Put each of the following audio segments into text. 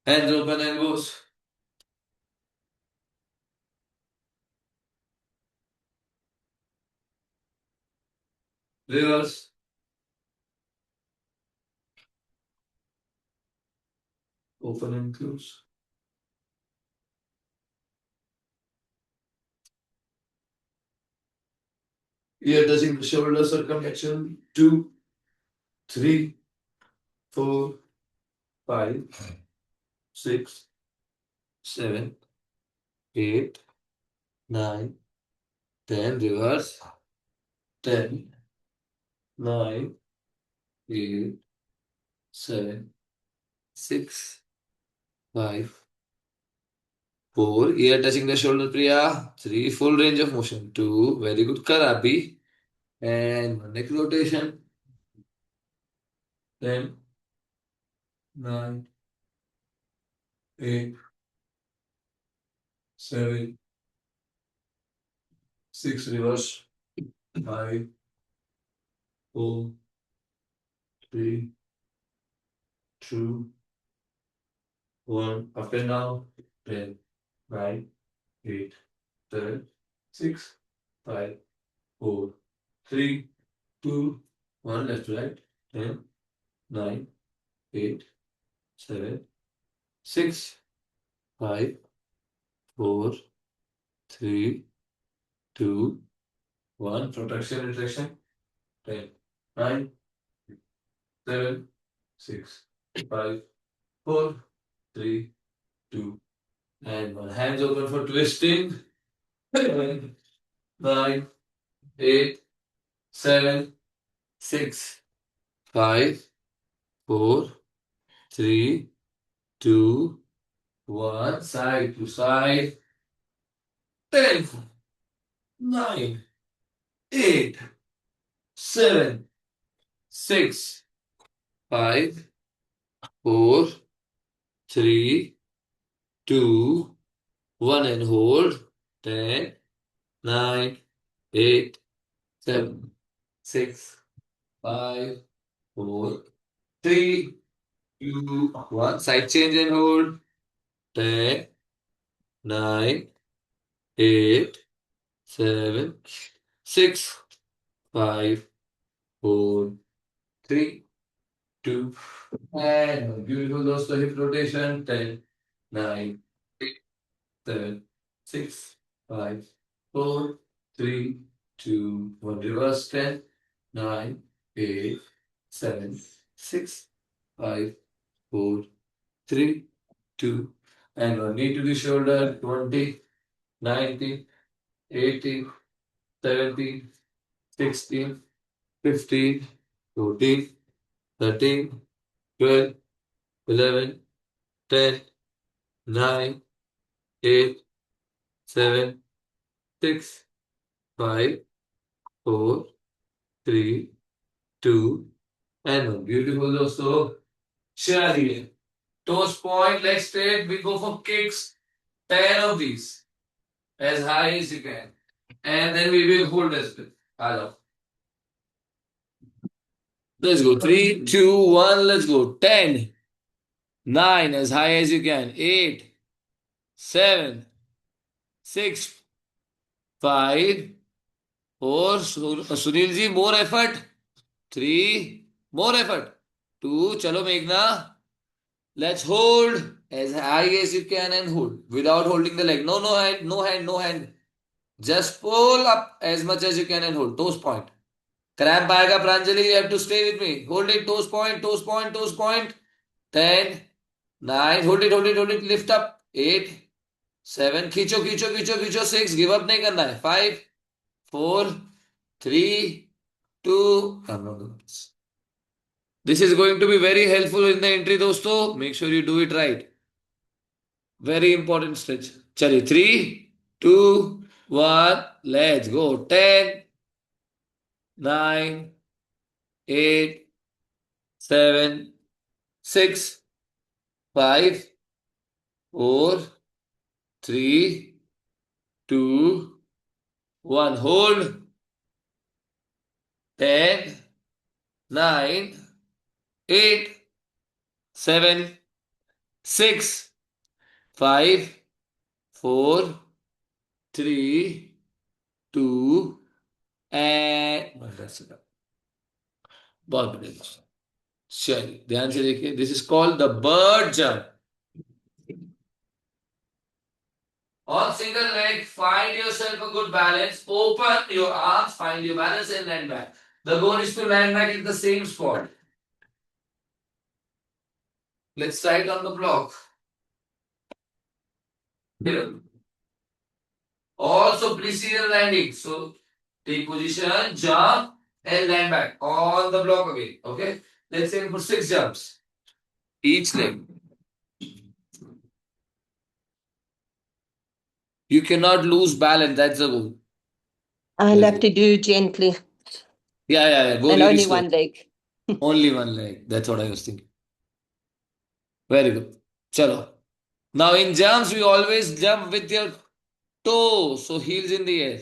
Hands open and goes. Reverse. Open and close. Ear touching the shoulder circumflexion. 2, 3, 4, 5, 6, 7, 8, 9, 10. Reverse. 10, 9, 8, 7, 6, 5, 4. Ear touching the shoulder, Priya. 3. Full range of motion. 2. Very good. Karabi. And neck rotation. 10, 9, 8, 7, 6. Reverse. 5, 4, 3, 2, 1. Up and down. 10, 9, 8, 7, 6, 5, 4, 3, 2, 1. Left, right. 10, 9, 8, 7, 6, 5, 4, 3, 2, 1. Protraction, retraction. 10, 9, 7, 6, 5, 4, 3, 2, and 1. Hands open for twisting. 7, 9, 8, 7, 6, 5, 4, 3, 2, 1. Side to side. 10, 9, 8, 7, 6, 5, 4, 3, 2, 1. And hold. 10, 9, 8, 7, 6, 5, 4, 3, 2, 1. Side change and hold. 10, 9, 8, 7, 6, 5, 4, 3, 2, and beautiful dosto hip rotation. 10, 9, 8, 7, 6, 5, 4, 3, 2, 1. Reverse. 10, 9, 8, 7, 6, 5, 4, 3, 2, and 1. Knee to the shoulder. 20, 19, 18, 17, 16, 15, 14, 13, 12, 11, 10, 9, 8, 7, 6, 5, 4, 3, 2, and 1. Beautiful, dosto. Chaliye. Toes point, legs straight. We go for kicks. 10 of these. As high as you can. And then we will hold as well. Hello. Let's go. 3, 2, 1. Let's go. 10, 9, as high as you can. 8, 7, 6, 5, 4. Sunil ji, more effort. 3, more effort. 2. Chalo, Meghna. Let's hold as high as you can and hold without holding the leg. No, no hand, no hand, no hand. Just pull up as much as you can and hold. Toes point. Cramp आएगा Pranjali, you have to stay with me. Hold it, toes point, toes point, toes point. 10, 9, hold it, lift up. 8, 7, खींचो खींचो खींचो खींचो. 6, give up नहीं करना है. 5, 4, 3, 2, I'm not doing this. This is going to be very helpful in the entry, दोस्तों. Make sure you do it right. Very important stretch. चलिए 3, 2, 1, let's go. 10, 9, 8, 7, 6, 5, 4, 3, 2, 1. Hold. 10, 9, 8, 7, 6, 5, 4, 3, 2 and बहुत बढ़िया। चलिए ध्यान से देखिए, this is called the bird jump. On single leg, find yourself a good balance. Open your arms, find your balance, and land back. The goal is to land back in the same spot. Let's try it on the block. Here. Also precision landing. So take position, jump, and land back on the block again. Okay. Let's aim for 6 jumps. Each leg. You cannot lose balance. That's the goal. I'll Let's have go. to do gently. Yeah. Go And really only slow. one leg. Only one leg. That's what I was thinking. Very good. Chalo. Now in jumps, we always jump with your toe. So heels in the air.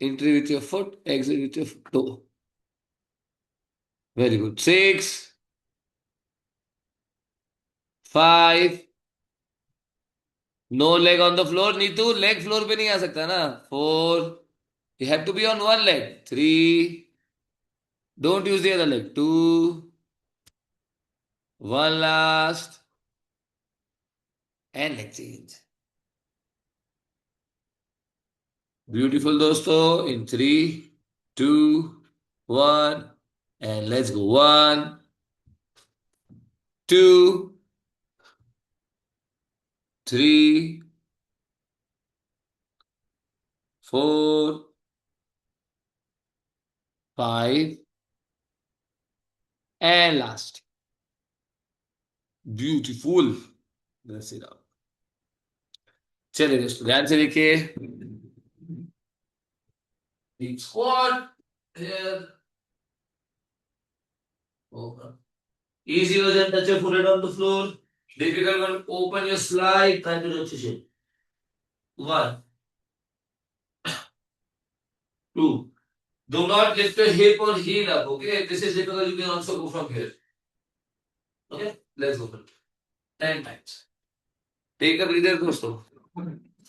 Entry with your foot, exit with your toe. Very good. 6, 5. No leg on the floor. Neetu, leg floor पे नहीं आ सकता ना. 4. You have to be on one leg. 3. Don't use the other leg. 2. One last. And leg change. Beautiful dosto. In 3, 2, 1. And let's go. 1, 2, 3, 4, 5. And last. Beautiful. Let's sit up. चलिए दोस्तों ध्यान से देखिए. Deep squat. Here. Open. Easy version, touch your forehead on the floor. Difficult one, open your slide. Try to touch your shape. 1, 2. Do not lift your hip or heel up. Okay, if this is difficult, you can also go from here. Okay, let's go for it. 10 times. Take a breather, दोस्तों.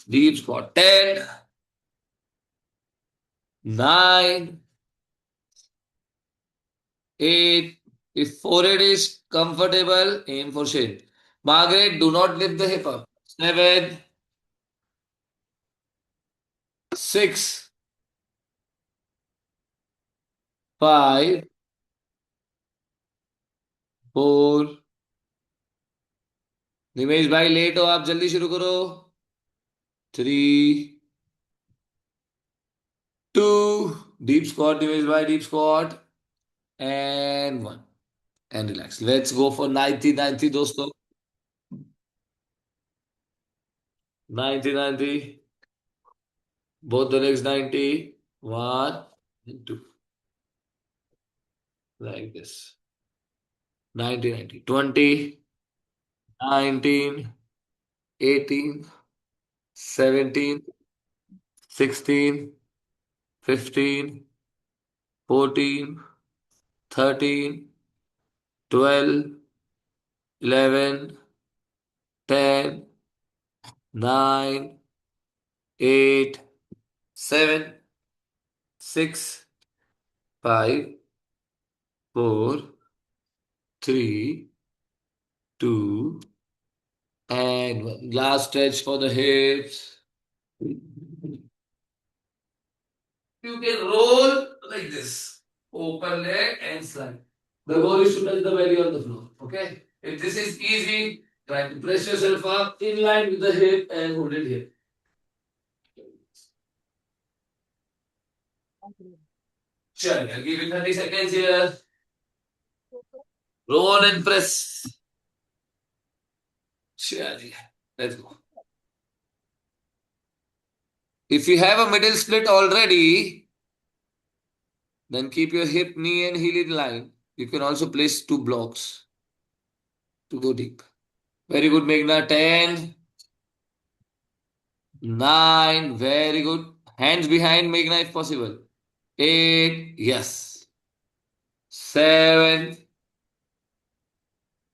Deep squat. 10, 9, 8. If forehead is comfortable, aim for shape. Margaret, do not lift the hip up. 7, 6, 5, 4. निमेश भाई late हो आप, जल्दी शुरू करो. 3, 2. Deep squat, निमेश भाई, deep squat. And 1. And relax. Let's go for 90 दोस्तों. 90. Both the legs 90. 1 and 2. Like this. 90. 20. 19. 18. 17. 16. 15. 14. 13. 12. 11. 10. 9. 8. 7. 6. 5. 4. 3. 2. And 1. Last stretch for the hips. You can roll like this. Open leg and slide. The goal is to touch the belly on the floor. Okay? If this is easy, try to press yourself up in line with the hip and hold it here. Sure, I'll give you 30 seconds here. Roll and press. Sure, let's go. If you have a middle split already, then keep your hip, knee, and heel in line. You can also place 2 blocks to go deep. Very good, Meghna. 10, 9, very good. Hands behind Meghna if possible. 8, yes. 7,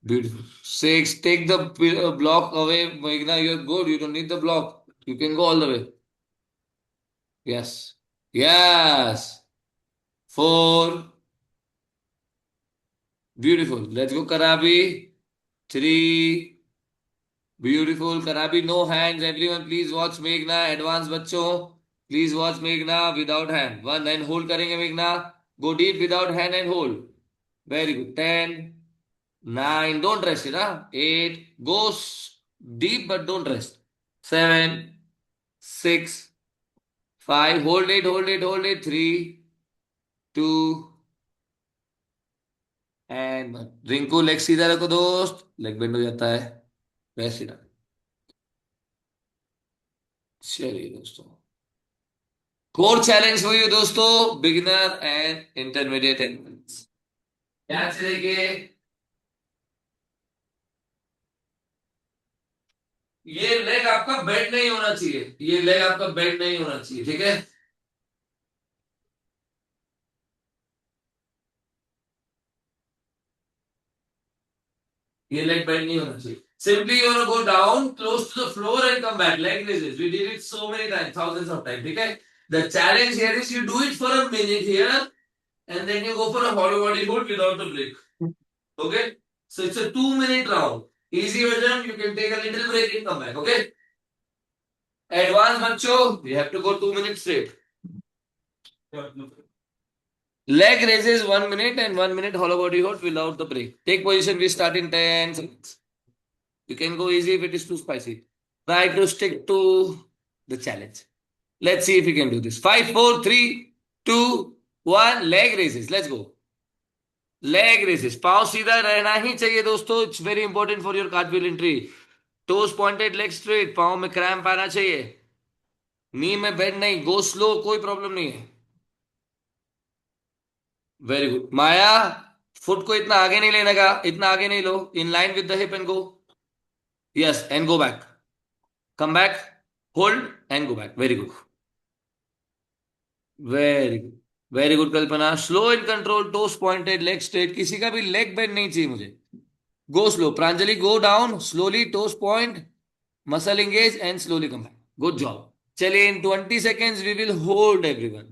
Beautiful. 6. Take the block away. Meghna, you're good. You don't need the block. You can go all the way. Yes. Yes. 4. Beautiful. Let's go, Karabi. 3. Beautiful. Karabi, no hands. Everyone, please watch Meghna. Advance बच्चों. Please watch Meghna without hand. 1 and hold करेंगे Meghna. Go deep without hand and hold. Very good. 10. 9. Don't rest it, huh? 8. Go deep but don't rest. 7. 6. 5. Hold it, hold it, hold it. 3. 2. And Rinku leg सीधा रखो दोस्त. Leg bend हो जाता है. वैसे ना. चलिए दोस्तों. कोर चैलेंज फॉर यू दोस्तों. Beginner and intermediate advance. ध्यान से देखिए. ये लेग आपका बेंड नहीं होना चाहिए. ये लेग आपका बेंड नहीं होना चाहिए. ठीक है. ये लेग बेंड नहीं होना चाहिए. Simply you want to go down close to the floor and come back. Leg raises. We did it so many times, thousands of times. Okay. The challenge here is you do it for a minute here, and then you go for a hollow body hold without the break. Okay. So it's a 2 minute round. Easy version. You can take a little break and come back. Okay. Advanced बच्चों. We have to go 2 minutes straight. Leg raises 1 minute and 1 minute hollow body hold without the break. Take position. We start in 10 seconds. You can go easy if it is too spicy. Try to stick to the challenge. Let's see if we can do this. 5, 4, 3, 2, 1. Leg raises. Let's go. Leg raises. पाँव सीधा रहना ही चाहिए दोस्तों. It's very important for your cartwheel entry. Toes pointed, leg straight. पाँव में cramp आना चाहिए. नी में बेंड नहीं. Go slow. कोई प्रॉब्लम नहीं है. Very good. माया, फुट को इतना आगे नहीं लेने का. इतना आगे नहीं लो. In line with the hip and go. Yes and go back. Come back. Hold and go back. Very good. Very good. Very good Kalpana. Slow in control. Toes pointed, leg straight. किसी का भी लेग बेंड नहीं चाहिए मुझे. Go slow. Pranjali go down slowly. Toes point. Muscle engage and slowly come back. Good job. चलिए in 20 seconds we will hold everyone.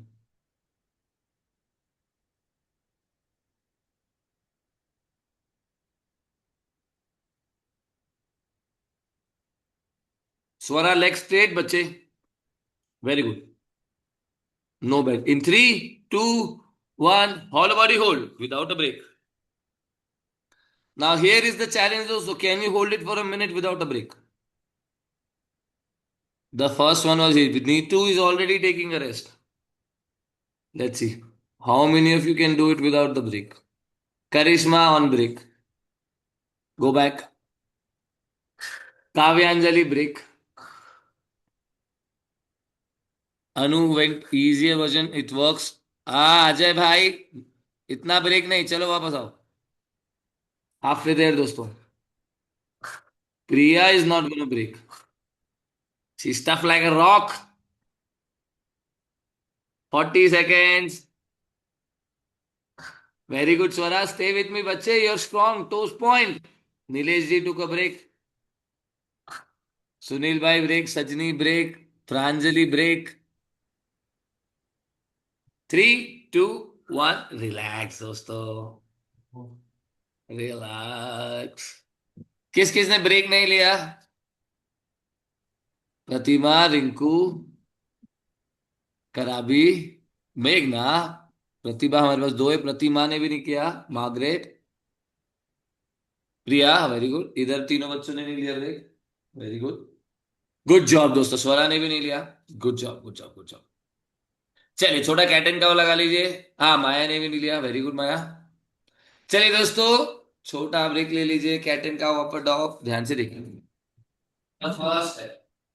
Swara leg straight बच्चे. Very good. No bend. In 3, 2, 1. Whole body hold without a break. Now here is the challenge also. Can you hold it for a minute without a break? The first one was here. Neetu is already taking a rest. Let's see. How many of you can do it without the break? Karishma on break. Go back. Kavyanjali break. Anu went easier version. It works. Ajay भाई इतना break नहीं. चलो वापस आओ. Halfway there दोस्तों. Priya is not gonna break. She's tough like a rock. 40 seconds. Very good Swara. Stay with me बच्चे. You're strong. Toes point. Nilesh ji took a break. Sunil भाई break. सजनी ब्रेक. प्रांजलि ब्रेक. 3, 2, 1. रिलैक्स दोस्तों. Relax. किस किसने break नहीं लिया? प्रतिमा, रिंकू, कराबी, मेघना. प्रतिभा हमारे पास 2 है. प्रतिमा ने भी नहीं किया. मार्गरेट, प्रिया. Very good. इधर तीनों बच्चों ने नहीं लिया break. Very good. Good job दोस्तों. स्वरा ने भी नहीं लिया. Good job, good job, good job. चलिए छोटा कैटन का लगा लीजिए. हाँ माया ने भी नहीं लिया. वेरी गुड माया. चलिए दोस्तों छोटा ब्रेक ले लीजिए. कैटन का अपर डॉग ध्यान से देखिए. फर्स्ट है.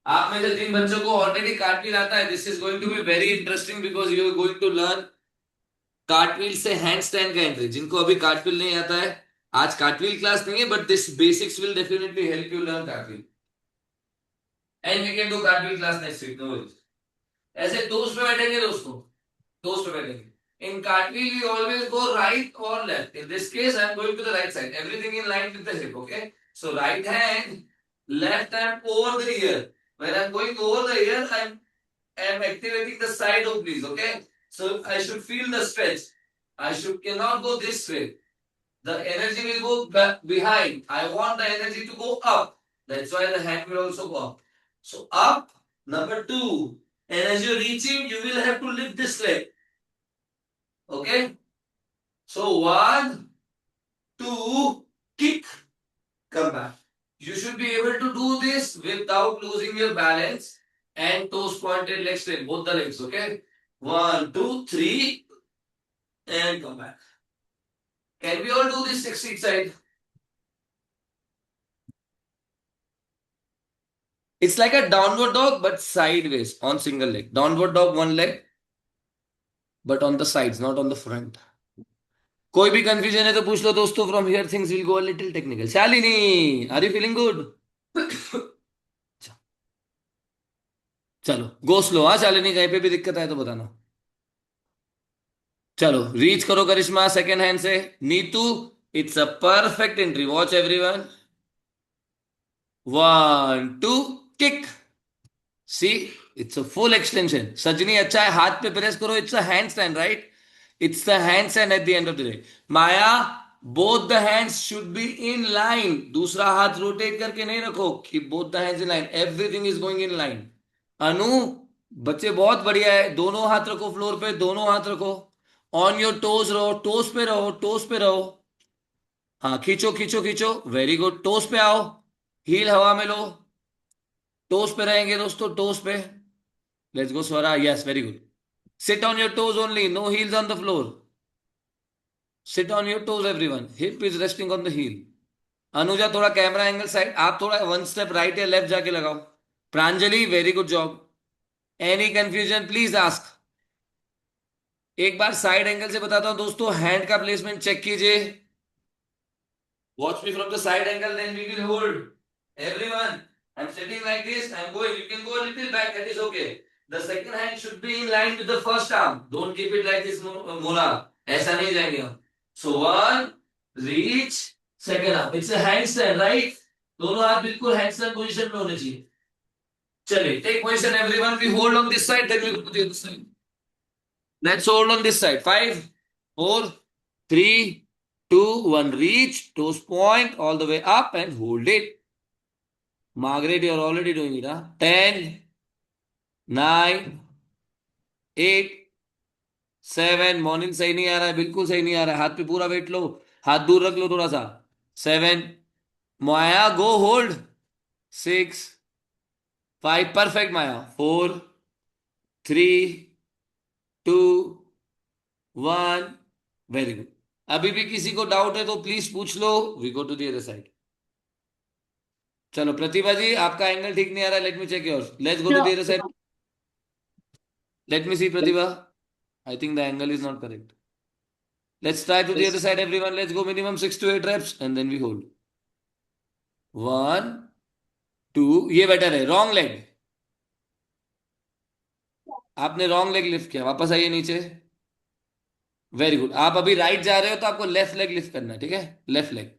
आप में से 3 बच्चों को ऑलरेडी कार्टव्हील आता है. This is going to be very interesting because you are going to learn cartwheel से हैंड स्टैंड का एंट्री. जिनको अभी कार्टव्हील नहीं आता है, आज कार्टव्हील क्लास नहीं है but this basics will definitely help you learn cartwheel. And we can do cartwheel class next week. No worries. ऐसे टोस्ट पे बैठेंगे दोस्तों. टोस्ट पे बैठेंगे. In cartwheel, we always go right or left. In this case, I'm going to the right side. Everything in line with the hip, okay? So right hand, left hand over the ear. When I'm going over the ear, I'm activating the side obliques, okay? So I should feel the stretch. Cannot go this way. The energy will go back behind. I want the energy to go up. That's why the hand will also go up. So up, number two. And as you're reaching, you will have to lift this leg. Okay? So one, two, kick, come back. You should be able to do this without losing your balance and toes pointed, legs straight, both the legs, okay? One, two, three, and come back. Can we all do this 60 side? It's like a downward dog, but sideways on single leg. Downward dog, one leg, but on the sides, not on the front. कोई भी confusion है तो पूछ लो दोस्तों. From here things will go a little technical. Shalini, are you feeling good? चलो go slow. हाँ शालिनी, कहीं पे भी दिक्कत आए तो बताना. चलो रीच करो करिश्मा सेकेंड हैंड से. Neetu, it's a perfect entry. Watch everyone. One two kick. See, it's a full extension. Sajni अच्छा है, हाथ पे प्रेस करो. It's a handstand, right? It's the hand stand at the end of the day. Maya, both the hands should be in line. दूसरा हाथ rotate करके नहीं रखो कि both the hands in line. Everything is going in line. Anu, बच्चे बहुत बढ़िया है. दोनों हाथ रखो फ्लोर पे, दोनों हाथ रखो. ऑन योर टोज रहो, टोज पे रहो, टोज पे रहो. हाँ, खींचो खींचो खींचो. Very good. टोज पे आओ. हील हवा में लो. टोज पे रहेंगे दोस्तों, टोज पे. Let's go Swara. Yes, very good. Sit on your toes only, no heels on the floor. Sit on your toes everyone. Hip is resting on the heel. Anuja, थोड़ा camera angle side. आप थोड़ा one step right या left जाके लगाओ. Pranjali, very good job. Any confusion please ask. एक बार side angle से बताता हूं दोस्तों. हैंड का प्लेसमेंट चेक कीजिए. Watch me from the side angle, then we will hold. Everyone, I'm sitting like this, I'm going. You can go a little back, that is okay. The second hand should be in line with the first arm. Don't keep it like this, Mona. ऐसा नहीं जाएंगे हम. So one, reach, second arm. It's a handstand, right? दोनों हाथ बिल्कुल handstand position में होने चाहिए. चलिए, take position everyone. We hold on this side, then we go to the other side. Let's hold on this side. 5, 4, 3, 2, 1. Reach, toes point all the way up and hold it. Margaret, you're already doing it, huh? 10, 9, 8, 7. Morning सही नहीं आ रहा है, बिल्कुल सही नहीं आ रहा है. हाथ पे पूरा वेट लो. हाथ दूर रख लो थोड़ा सा. 7. Maya, go hold. 6, 5. Perfect Maya. 4, 3, 2, 1. Very good. अभी भी किसी को डाउट है तो प्लीज पूछ लो. We go to the other side. चलो प्रतिभा जी, आपका एंगल ठीक नहीं आ रहा है. Let me check yours. Let's go to the other side. Let me see Pratibha. I think the angle is not correct. Let's try to the other side, everyone. Let's go minimum 6 to 8 reps and then we hold. 1, 2. ये better है. Wrong leg. आपने wrong leg lift किया. वापस आइए नीचे. Very good. आप अभी right जा रहे हो तो आपको लेफ्ट लेग लिफ्ट करना है. ठीक है, left leg.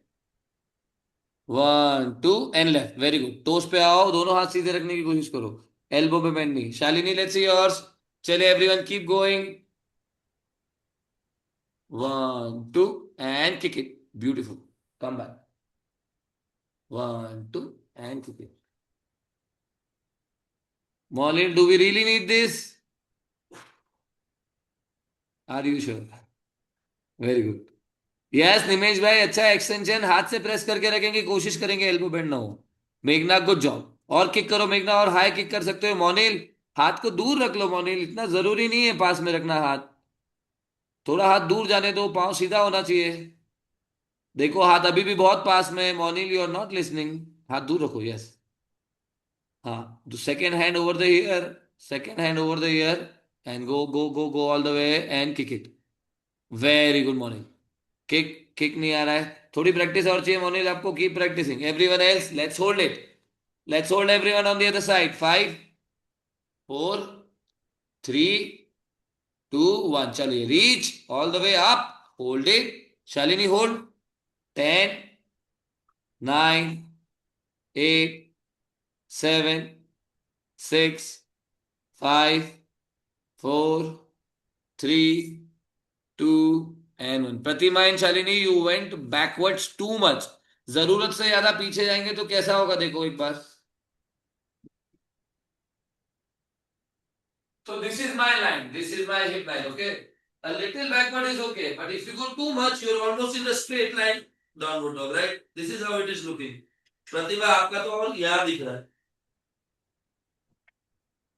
1, 2 and left. Very good. Toes पे आओ. दोनों हाथ सीधे रखने की कोशिश करो. एल्बो पे बेंड नहीं. Shalini, let's see yours. चले everyone, keep going. 1, 2 and kick it. Beautiful. Come back. 1, 2 and kick it. Maureen, do we really need this? Are you sure? Very good. Yes Nimesh भाई, अच्छा एक्सटेंशन. हाथ से प्रेस करके रखेंगे, कोशिश करेंगे एल्बो बेंड ना हो. मेघना, गुड जॉब. और किक करो मेघना, और हाई किक कर सकते हो. मोनिल, हाथ को दूर रख लो. मोनिल, इतना जरूरी नहीं है पास में रखना हाथ. थोड़ा हाथ दूर जाने दो. पांव सीधा होना चाहिए. देखो हाथ अभी भी बहुत पास में है. मोनिल, यू आर नॉट लिसनिंग. हाथ दूर रखो. यस. हाँ, तो second hand over the year. Second hand over the year and go go go go all the way and kick it. Very good morning. Kick kick नहीं आ रहा है. थोड़ी प्रैक्टिस और चाहिए मोनिल आपको. Keep practising. Everyone else, let's hold it. Let's hold everyone on the other side. 5, 4, 3, 2 1 चलिए reach all the way up hold it Shalini hold 10 9 8 7 6 5 4 3 2 and 1 Pratima and Shalini you went backwards too much जरूरत से ज्यादा पीछे जाएंगे तो कैसा होगा देखो एक बार So this is my line. This is my hip line. Okay. A little backward is okay, but if you go too much, you're almost in a straight line. Downward dog, right? This is how it is looking. प्रतिभा आपका तो और यहाँ दिख रहा है.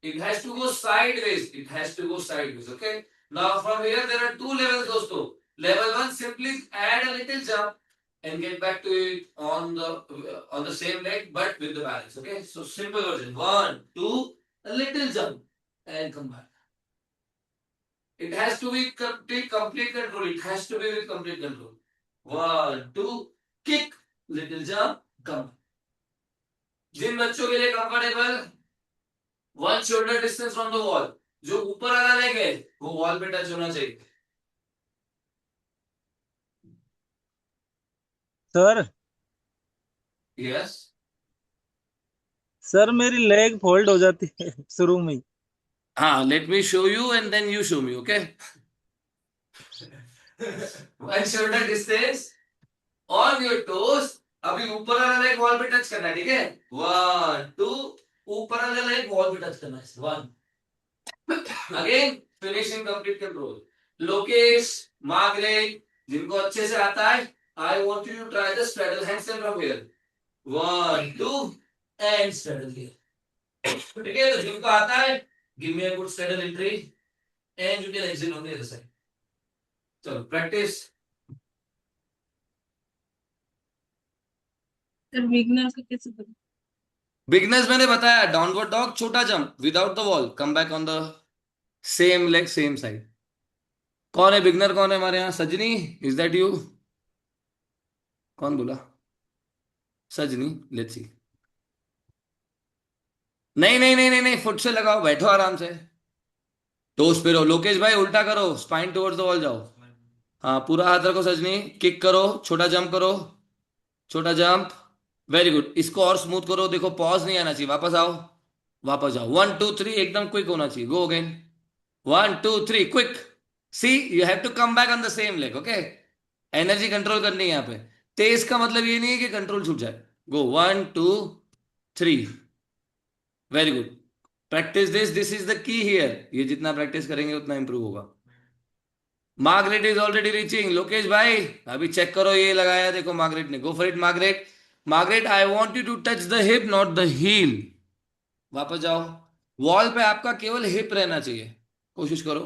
It has to go sideways. It has to go sideways. Okay. Now from here there are two levels, दोस्तों. Level one simply add a little jump and get back to it on the same leg, but with the balance. Okay. So simple version. 1, 2, a little jump and come back. It has to be complete control. It has to be with complete control. 1, 2, kick, little jump, come. जिन बच्चों के लिए comfortable 1 shoulder distance from the wall, जो ऊपर वाला leg है वो wall पे touch होना चाहिए. Sir Yes. सर मेरी लेग फोल्ड हो जाती है शुरू में ही. हाँ, let me show you and then you show me, okay? 1 shoulder distance on your toes. अभी ऊपर वाला लेग वॉल पे टच करना है, ठीक है? 1, 2, ऊपर वाला लेग वॉल पे टच करना है. 1. Again, finishing complete control. Lokesh, Margaret, जिनको अच्छे से आता है, I want you to try the straddle handstand from here. 1, 2, and straddle here. ठीक है, तो जिनको आता है, give me a good straddle entry, and you can exit on the other side. चलो, practice. सर बिगनर का कैसे करूं? बिगनर्स मैंने बताया डाउनवर्ड डॉग छोटा jump without the wall come back on the same leg same side. कौन है beginner? कौन है हमारे यहाँ? सजनी, इज दैट यू? कौन बोला? सजनी, लेट्स सी. नहीं नहीं नहीं नहीं नहीं, फुट से लगाओ, बैठो आराम से. टोस पे रहो. लोकेश भाई उल्टा करो, स्पाइन टुवर्ड्स द वॉल जाओ. हाँ, पूरा हाथ रखो. सजनी किक करो, छोटा जंप करो, छोटा जंप. Very good. इसको और स्मूथ करो. देखो पॉज नहीं आना चाहिए. वापस आओ, वापस जाओ. 1 2 3 एकदम क्विक होना चाहिए. Go again. 1 2 3 quick. See you have to come back on the same leg. Okay, energy control करनी है यहाँ पे. तेज का मतलब ये नहीं है कि कंट्रोल छूट जाए. Go 1 2 3. Very good. Practice this is the key here. ये जितना प्रैक्टिस करेंगे उतना इंप्रूव होगा. Margaret is already reaching. Lokesh भाई अभी चेक करो, ये लगाया देखो मार्गरेट ने. Go for it Margaret. Margaret I want you to touch the hip not the heel. वापस जाओ. वॉल पे आपका केवल हिप रहना चाहिए. कोशिश करो.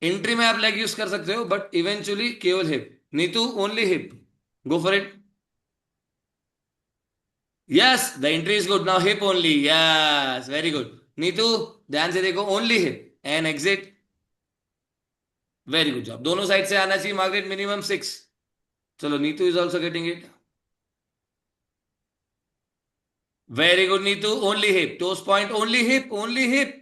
एंट्री में आप लेग यूज कर सकते हो बट इवेंचुअली केवल hip. Neetu only hip. Go for it. Yes, the entry is good. Now hip only. Yes, very good. Neetu ध्यान से देखो, only hip and exit. Very good job. दोनों साइड से आना चाहिए मार्गरेट. मिनिमम 6. चलो, Neetu is also getting it. Very good Neetu. Only hip. Toes point. Only hip. Only hip.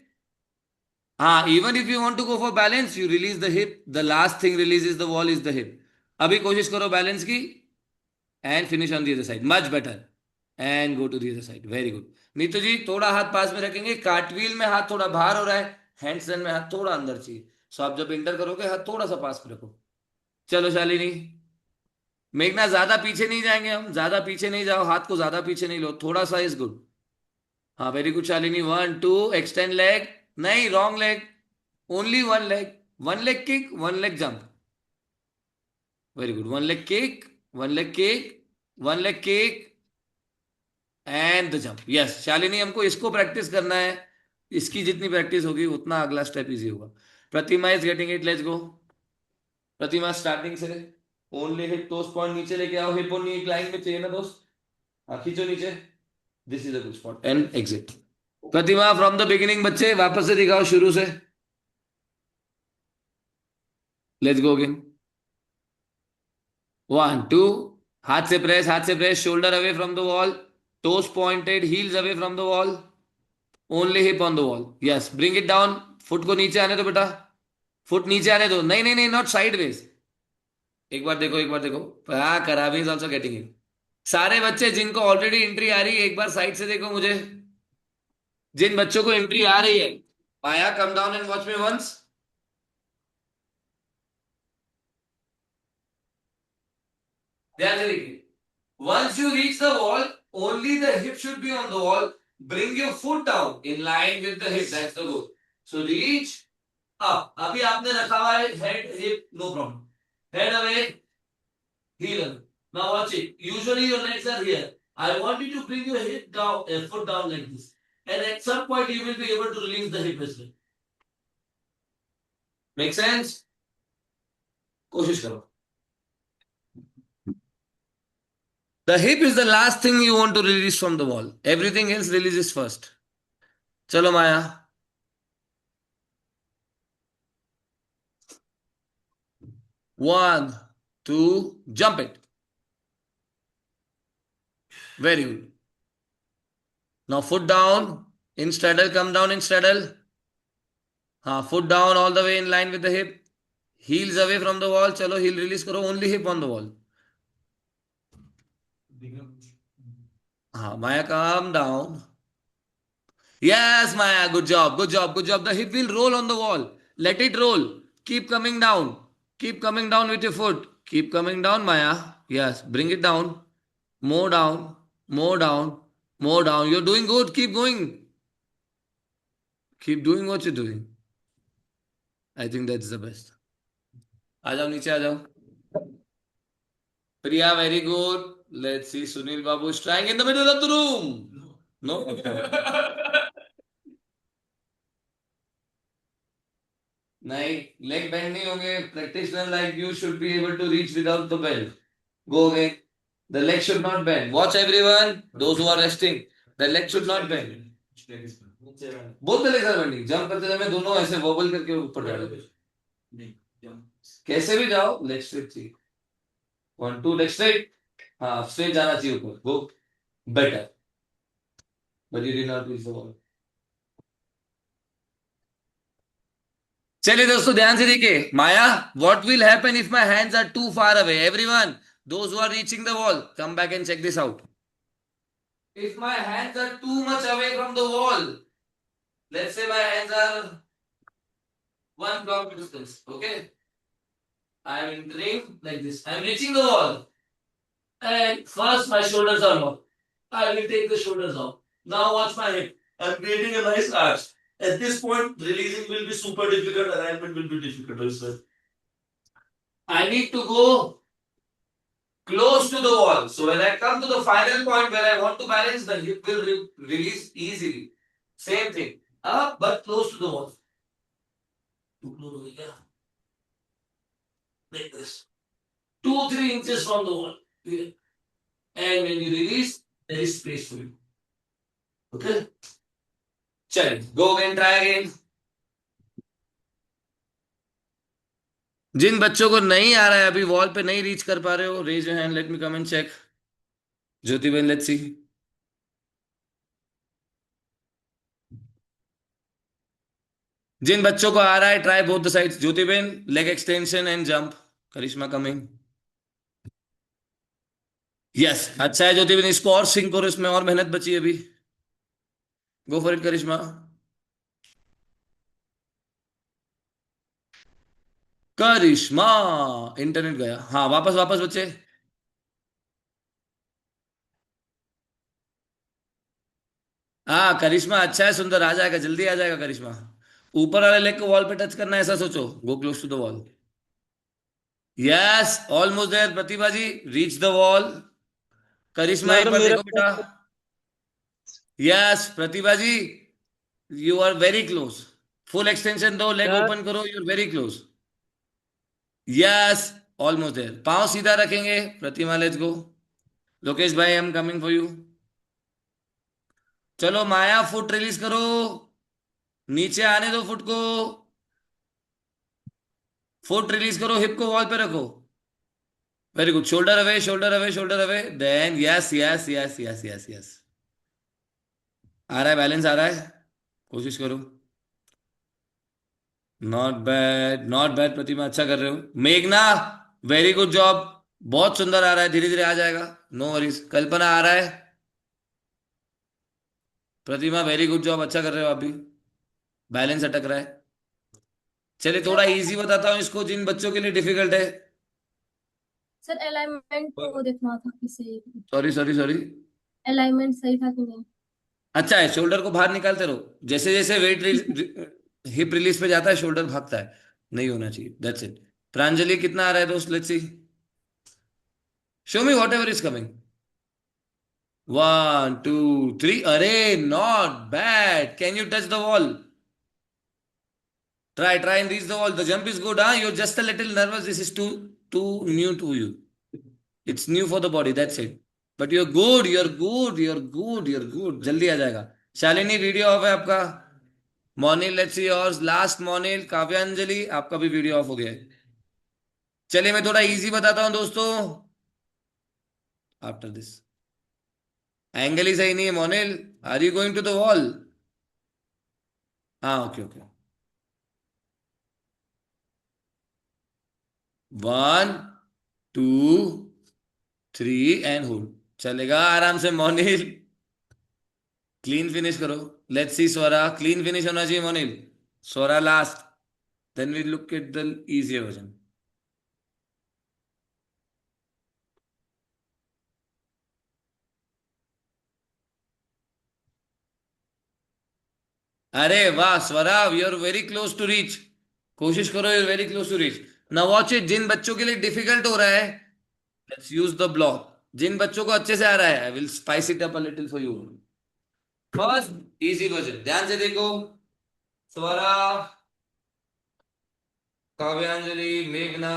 हाँ, even if you want to go for balance you release the hip. The last thing releases the wall is the hip. अभी कोशिश करो balance की and finish on the other side. Much better. And go to the other side. Very good. Neetu ji थोड़ा हाथ पास में रखेंगे. Cartwheel में हाथ थोड़ा बाहर हो रहा है, हैंडस्टैंड में हाथ थोड़ा अंदर चाहिए. सो आप जब इंटर करोगे हाथ थोड़ा सा पास में रखो. चलो शालिनी. मेघना ज्यादा पीछे नहीं जाएंगे हम. ज्यादा पीछे नहीं जाओ. हाथ को ज्यादा पीछे नहीं लो. थोड़ा सा इज गुड. हाँ, very good Shalini. 1 2 extend leg. नहीं, wrong leg. Only one leg. One leg kick, one leg jump. Very good. One leg kick, one leg kick, one leg kick and the jump. Yes Shalini, हमको इसको practice करना है. इसकी जितनी practice होगी उतना अगला स्टेप इजी होगा. Pratima is getting it. Let's go. Pratima starting से ओनली हिप. टोस पॉइंट नीचे लेके आओ. हिप और नी एक लाइन में चाहिए ना दोस्त. हाँ, खींचो नीचे. This is a good spot and exit. Pratima from the beginning. बच्चे वापस से दिखाओ शुरू से. Let's go again. 1 2. हाथ से प्रेस, हाथ से press. Shoulder away from the wall. Toes pointed, heels away from the wall. Only hip on the wall. Yes, bring it down. Foot को नीचे आने दो बेटा. फुट नीचे आने दो. नहीं नहीं नहीं, नॉट साइडवेज. एक बार देखो, एक बार देखो. हाँ, करावी इज ऑल्सो गेटिंग इट. सारे बच्चे जिनको ऑलरेडी एंट्री आ रही है, एक बार साइड से देखो मुझे. जिन बच्चों को एंट्री आ रही है, Maya come down and watch me once. ध्यान से देखिए. Once you reach the wall, only the hip should be on the wall. Bring your foot down in line with the hip. That's the goal. So reach up. अभी आपने रखा हुआ है head, hip, no problem. Head away, heel away. Now watch it. Usually your legs are here. I want you to bring your hip down, foot down like this. And at some point you will be able to release the hip as well. Make sense? कोशिश करो. The hip is the last thing you want to release from the wall. Everything else releases first. चलो माया. 1, 2, jump it. Very good. Now foot down in straddle, come down in straddle. Foot down all the way in line with the hip. Heels away from the wall. Chalo, heel release karo. Only hip on the wall. Maya, calm down. Yes, Maya, good job, good job, good job. The hip will roll on the wall. Let it roll. Keep coming down. Keep coming down with your foot. Keep coming down, Maya. Yes, bring it down. More down, more down, more down. You're doing good. Keep going. Keep doing what you're doing. I think that's the best. आ जाओ, नीचे आ जाओ. Priya, very good. Let's see. Sunil Babu is trying in the middle of the room. No? नहीं, leg bend नहीं होंगे. Practitioner like you should be able to reach without the bend. Go again. The leg should not bend. Watch everyone. Those who are resting. The leg should not bend. Both the legs are bending. Jump करते समय दोनों ऐसे wobble करके ऊपर जाओ. कैसे भी जाओ, leg straight चाहिए. 1, 2, leg straight. straight जाना चाहिए ऊपर. Go. Better. But you did not reach the wall. चलिए दोस्तों, ध्यान से देखिए. माया, what will happen if my hands are too far away? Everyone, those who are reaching the wall, come back and check this out. If my hands are too much away from the wall, let's say my hands are 1 block distance, okay? I am entering like this. I am reaching the wall. And first my shoulders are locked. I will take the shoulders off. Now watch my hip. I am creating a nice arch. At this point, releasing will be super difficult. Alignment will be difficult as well. I need to go close to the wall. So when I come to the final point where I want to balance, the hip will release easily. Same thing. Up but close to the wall. Too close over here. Like this. 2-3 inches from the wall. Here. And when you release, there is space for you. Okay? चलिए, go again, try again. जिन बच्चों को नहीं आ रहा है, अभी wall पे नहीं रीच कर पा रहे हो, raise your hand, let me come and check. Jyoti ben, let's see. जिन बच्चों को आ रहा है, try both the sides. Jyoti ben, leg extension and jump. Karishma coming. Yes, अच्छा है ज्योति बेन. इसको और सिंक करो, इसमें और मेहनत बची है अभी. Go for it Karishma. Karishma, internet गया. वापस वापस बच्चे. करिश्मा, अच्छा है, सुंदर. आ जाएगा, जल्दी आ जाएगा करिश्मा. ऊपर वाले लेग को वॉल पे टच करना है, ऐसा सोचो. Go close to the wall. Yes, almost there. Pratibha ji, reach the wall. Karishma, एक बार देखो बेटा. Yes, Pratibha ji, you are very close. Full extension दो, लेग ओपन करो. You are very close. Yes, almost there. पांव सीधा रखेंगे. Pratima, let's go. लोकेश भाई, I am coming for you. चलो माया, फुट रिलीज करो. नीचे आने दो फुट को. फुट रिलीज करो. हिप को वॉल पे रखो. Very good. Shoulder away, shoulder away, shoulder away. Then yes yes yes yes yes yes. आ रहा है, बैलेंस आ रहा है. कोशिश करो। नॉट बैड प्रतिमा, अच्छा कर रहे हो। मेघना, वेरी गुड जॉब। बहुत सुंदर आ रहा है, धीरे धीरे आ जाएगा। No worries. कल्पना आ रहा है। प्रतिमा वेरी गुड जॉब, अच्छा कर रहे हो आप भी। बैलेंस अटक रहा है। चलिए थोड़ा इजी बताता हूँ इसको, जिन बच्चों के लिए डिफिकल्ट है। सर अलाइनमेंट को देखना था किसे। Sorry sorry sorry. अलाइनमेंट सही था कि नहीं। अच्छा है, शोल्डर को बाहर निकालते रहो। जैसे जैसे वेट हिप रिलीज पे जाता है, शोल्डर भागता है। नहीं होना चाहिए, दैट्स इट। प्रांजलि कितना आ रहा है दोस्त, let's see. Show me what ever is coming. 1 2 3, अरे not bad. Can you touch the wall? Try and reach the wall. The jump is good, huh? You're just a little nervous. This is too new to you. It's new for the body, that's it. But you're good, you're good, you're good, you're good. जल्दी आ जाएगा। Shalini, video of है आपका। मोनिल, let's see yours. Last मोनिल। काव्यांजलि, आपका भी video of हो गया है। चलिए मैं थोड़ा इजी बताता हूं दोस्तों। आफ्टर दिस, एंगल ही सही नहीं है Monil. Are you going to the wall? हाँ, ओके ओके। 1 2 3 and hold. चलेगा आराम से मोनिल। क्लीन फिनिश करो। Let's see Swara, clean finish होना चाहिए Monil. Swara last, then we look at the easy version. अरे वाह Swara, you are very close to reach. कोशिश करो, you are very close to reach. Now watch it. जिन बच्चों के लिए डिफिकल्ट हो रहा है, लेट्स यूज द ब्लॉक। जिन बच्चों को अच्छे से आ रहा है, I will spice it up a little for you. First easy version, ध्यान से देखो। स्वरा, काव्यांजलि, मेघना,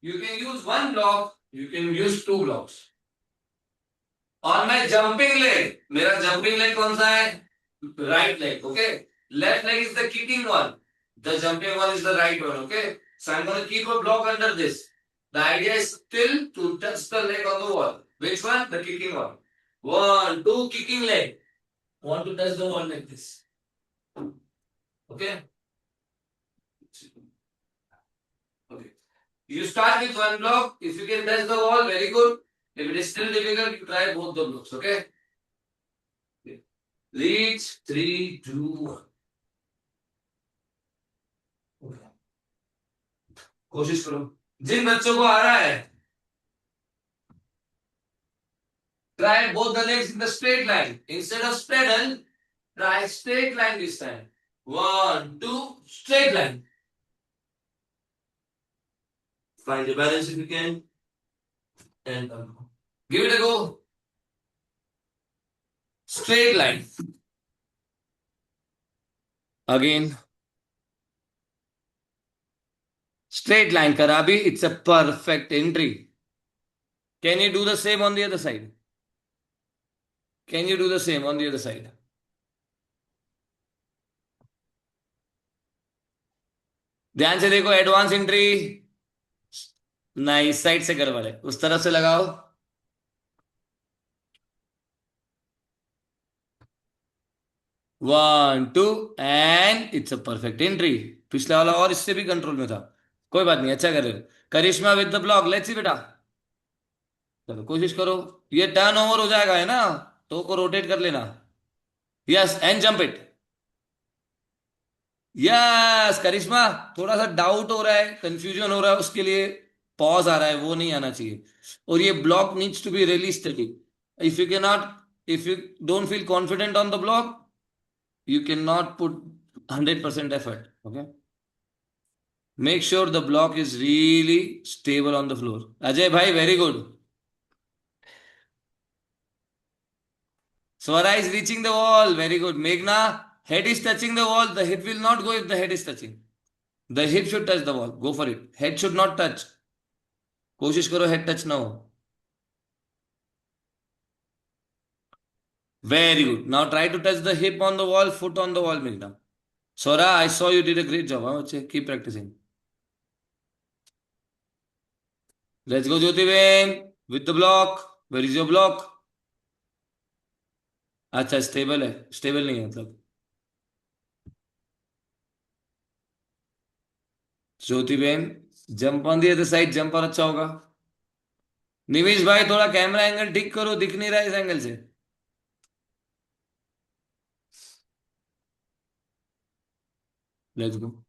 you can use one block, you can use two blocks. और मैं जंपिंग लेग, मेरा जंपिंग लेग कौन सा है? Right leg, okay. Left leg is the kicking one, the jumping one is the right one, okay. So I'm going to keep a block under this. The idea is still to touch the leg on the wall. Which one? The kicking one. 1 2 kicking leg, want to touch the wall like this, okay. Okay, you start with one block. If you can touch the wall, very good. If it is still difficult, you try both the blocks, okay. Reach 3 2 1. Okay. कोशिश करो। जिन बच्चों को आ रहा है, try both the legs in the straight line instead of straddle. Try straight line this time. 1 2 straight line. Find your balance if you can, and give it a go. Straight line. Again. Straight line Karabi, it's a perfect entry. Can you do the same on the other side? Can you do the same on the other side? ध्यान से देखो, advance entry. नहीं, इस side से गड़बड़ है, उस तरफ से लगाओ। One two and it's a perfect entry. पिछला वाला और इससे भी कंट्रोल में था। कोई बात नहीं, अच्छा कर रहे हो। Karishma with the block, let's see बेटा। चलो कोशिश करो। ये टर्न ओवर हो जाएगा, है ना? तो को रोटेट कर लेना। Yes, and jump it. Yes Karishma, थोड़ा सा डाउट हो रहा है, कंफ्यूजन हो रहा है, उसके लिए पॉज आ रहा है, वो नहीं आना चाहिए। और ये block needs to be really study. If you can not, if you don't feel confident on the block, you cannot put 100% effort, okay. Make sure the block is really stable on the floor. Ajay bhai, very good. Swara is reaching the wall, very good. Meghna, head is touching the wall. The hip will not go if the head is touching. The hip should touch the wall, go for it. Head should not touch. कोशिश करो head touch ना हो। Very good. Now try to touch the hip on the wall, foot on the wall, Meghna. Swara, I saw you did a great job, huh? Keep practicing. Let's go Jyoti Ben with the block. Where is your block? अच्छा, stable है, stable नहीं है मतलब। ज्योति बहन jump on the other side, jump और अच्छा होगा। निमिष भाई थोड़ा कैमरा एंगल ठीक करो, दिख नहीं रहा है इस एंगल से। Let's go.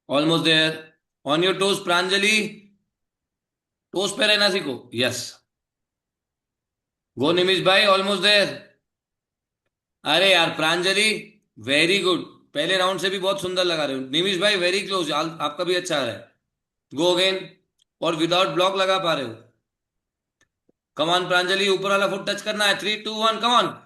Almost there. On your toes Pranjali, toes पे रहना सीखो। यस, गो निमिष भाई, ऑलमोस्ट देयर। अरे यार प्रांजलि, वेरी गुड। पहले राउंड से भी बहुत सुंदर लगा रहे हो। निमिष भाई वेरी क्लोज, आपका भी अच्छा आ रहा है। गो अगेन, और विदाउट ब्लॉक लगा पा रहे हो। कम ऑन प्रांजलि, ऊपर वाला फुट टच करना है। 3 2 1, come on,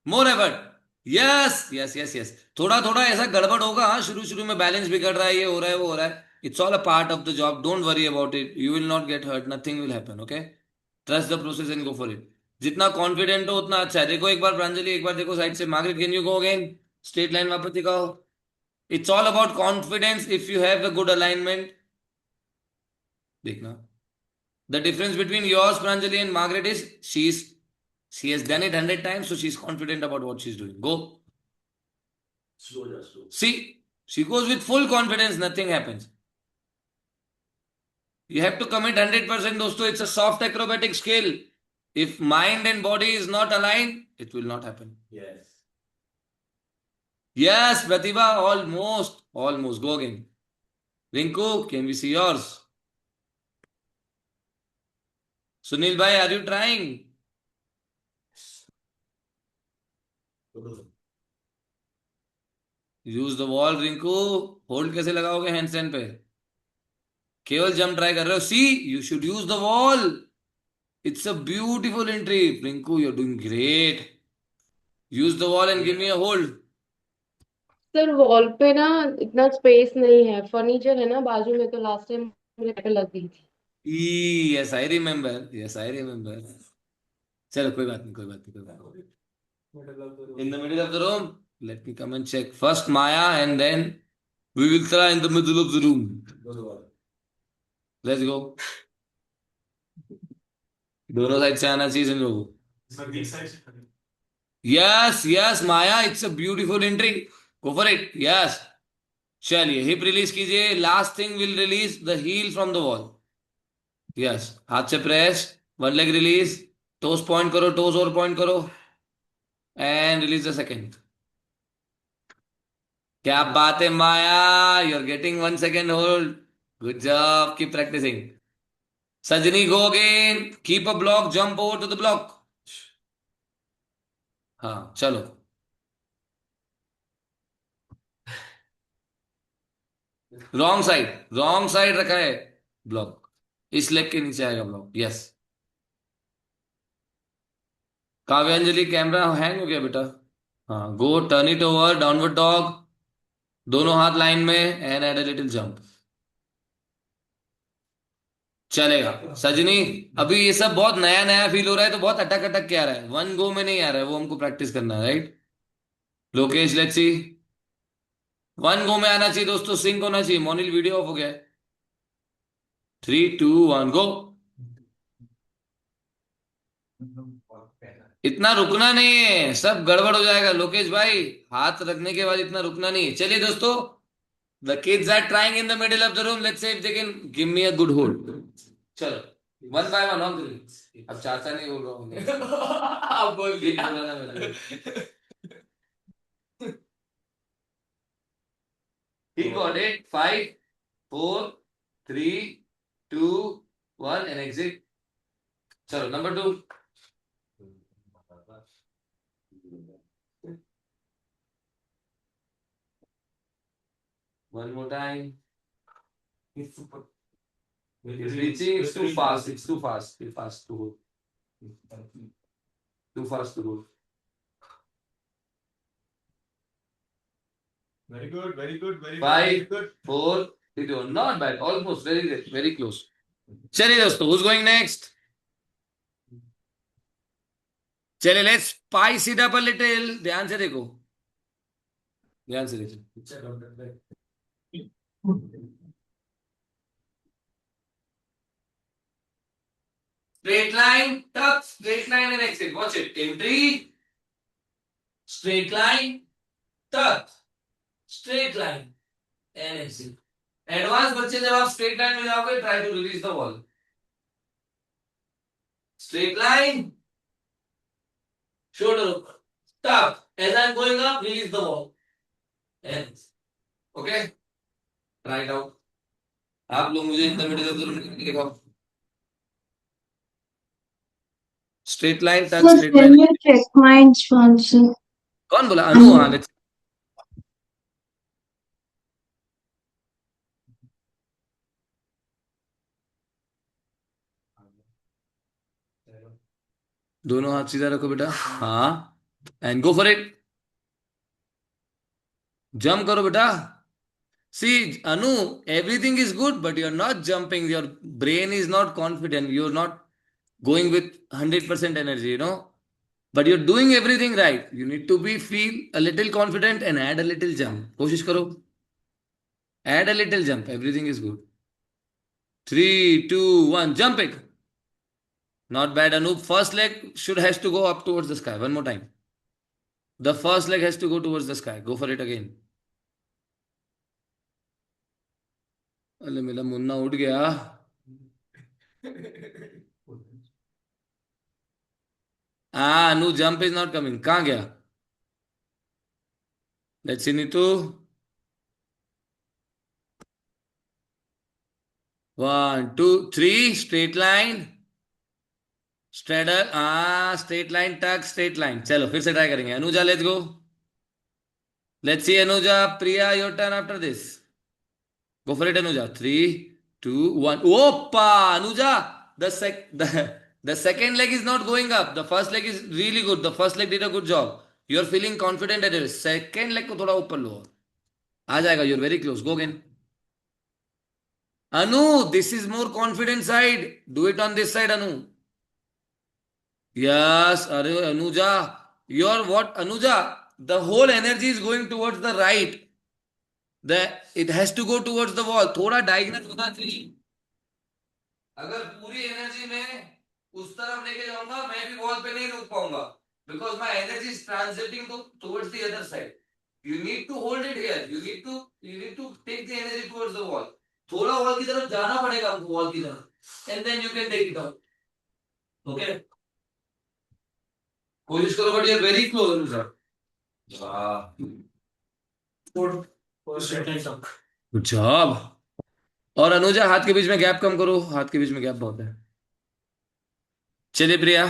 more effort. Yes yes yes yes, थोड़ा थोड़ा ऐसा गड़बड़ होगा, हाँ, शुरू शुरू में बैलेंस बिगड़ रहा है, ये हो रहा है, वो हो रहा है। It's all a part of the job, don't worry about it, you will not get hurt, nothing will happen, okay. Trust the process and go for it. जितना कॉन्फिडेंट हो उतना अच्छा है। देखो एक बार प्रांजलि, एक बार देखो साइड से। Margaret, can you go again, straight line वापस दिखाओ। It's all about confidence, if you have the good alignment. देखना, the difference between yours, Pranjali, and Margaret is she has done it 100 times, so she's confident about what she's doing. Go. Slow, just slow. See, she goes with full confidence, nothing happens. You have to commit 100%, dosto. It's a soft acrobatic skill. If mind and body is not aligned, it will not happen. Yes. Yes, Pratibha, almost. Almost. Go again. Rinku, can we see yours? Sunil bhai, are you trying? Use the wall Rinku. Hold कैसे लगाओगे hand stand पे? केवल jump try कर रहे हो। See, you should use the wall. It's a beautiful entry Rinku, you are doing great. Use the wall and give me a hold. Sir wall पे ना इतना स्पेस नहीं है, फर्नीचर है ना बाजू में, तो लास्ट टाइम मेरे पे लग गई थी। Yes I remember, yes I remember. चलो कोई बात नहीं, कोई बात नहीं, कोई बात नहीं। In the middle of the room, let me come and check first Maya and then we will try in the middle of the room. Let's go. दोनों साइड से आना चाहिए इन लोगों को। Yes yes Maya, it's a beautiful entry, go for it. Yes, चलिए hip release कीजिए। Last thing will release the heel from the wall. Yes, हाथ से press, one leg release, toast point करो, टोस और पॉइंट करो, एंड रिलीज द सेकेंड। क्या बात है Maya, you are getting 1 second hold, good job, keep practicing. Sajni go again, keep a block, jump over to the block. हाँ चलो। Wrong side रखा है ब्लॉक, इस लेग के नीचे आएगा block. Yes, Kavyanjali camera hang हो गया बेटा। हाँ, go turn it over, downward dog, दोनों हाथ लाइन में, and add a little jump. चलेगा सजनी। अभी ये सब बहुत नया नया फील हो रहा है, तो बहुत अटक अटक के आ रहा है, वन गो में नहीं आ रहा है, वो हमको प्रैक्टिस करना है, right. Lokesh, let's see. One go में आना चाहिए दोस्तों, सिंक होना चाहिए। मोनिल वीडियो ऑफ हो गया है। 3 2 1 गो। इतना रुकना नहीं है, सब गड़बड़ हो जाएगा लोकेश भाई। हाथ रखने के बाद इतना रुकना नहीं है। चलिए दोस्तों, the kids are trying in the middle of the room, let's see if they can give me a good hold. चलो, one by one, on three. अब चाचा नहीं बोल रहा हूँ। अब बोल दिया ना मैंने। He got it. 5 4 3 2 1 and exit. चलो number 2। One more time. It's reaching. It's too fast. It's too fast. Too fast to go. Too fast to go. Very good, very good, very good, Five, very good. 4 3 2 1. Not bad. Almost very good. Very close. चलिए दोस्तों, who's going next? चलिए, let's spice it up a little. ध्यान से देखो, ध्यान से देखो। Straight line, tuck, straight line and exit. Watch it. Entry, straight line, tuck, straight line and exit. Advance बच्चे जब आप straight line में जाओगे, try to release the wall. Straight line, shoulder open, tuck. As I'm going up, release the wall. And okay, try it out. आप लोग मुझे intermediate जरूर दिखाओ. Straight line, tuck, Sir, straight can line. you check my sponsor? कौन बोला? अनु. हाँ, let's. दोनों हाथ सीधा रखो बेटा. हाँ, and go for it. Jump करो बेटा. See, Anu, everything is good, but you're not jumping. Your brain is not confident. You're not going with 100% energy, you know. But you're doing everything right. You need to be feel a little confident and add a little jump. कोशिश करो. Add a little jump. Everything is good. 3, 2, 1. Jump it. Not bad, Anup. First leg has to go up towards the sky. One more time. The first leg has to go towards the sky. Go for it again. अरे मेरा मुन्ना उठ गया. Anu, jump is not coming. कहाँ गया? Let's see, Nitu. 1, 2, 3. Straight line. Straddle. Straight line, tuck, straight line. चलो फिर से try करेंगे. Anuja, let's go. Let's see, Anuja. Priya, your turn after this. Go for it, Anuja. 3, 2, 1. Opa! Anuja, the second leg is not going up. The first leg is really good. The first leg did a good job. You're feeling confident at it. Second leg को थोड़ा ऊपर लो. आ जाएगा. You're very close. Go again. Anu, this is more confident side. Do it on this side, Anu. Yes, Anuja. Your what, Anuja? The whole energy is going towards the right. It has to go towards the wall. थोड़ा diagonal होना चाहिए. अगर पूरी energy में उस तरफ लेके जाऊंगा, मैं भी वॉल पे नहीं रुक पाऊंगा. Because my energy is transiting towards the other side. You need to hold it here. You need to take the energy towards the wall. थोड़ा वॉल की तरफ जाना पड़ेगा आपको, वॉल की तरफ. And then you can take it out. Okay. कोशिश करो, but you are very close, Anuja. Good job. और अनुजा, हाथ के बीच में गैप कम करो. हाथ के बीच में गैप बहुत है. चलिए प्रिया.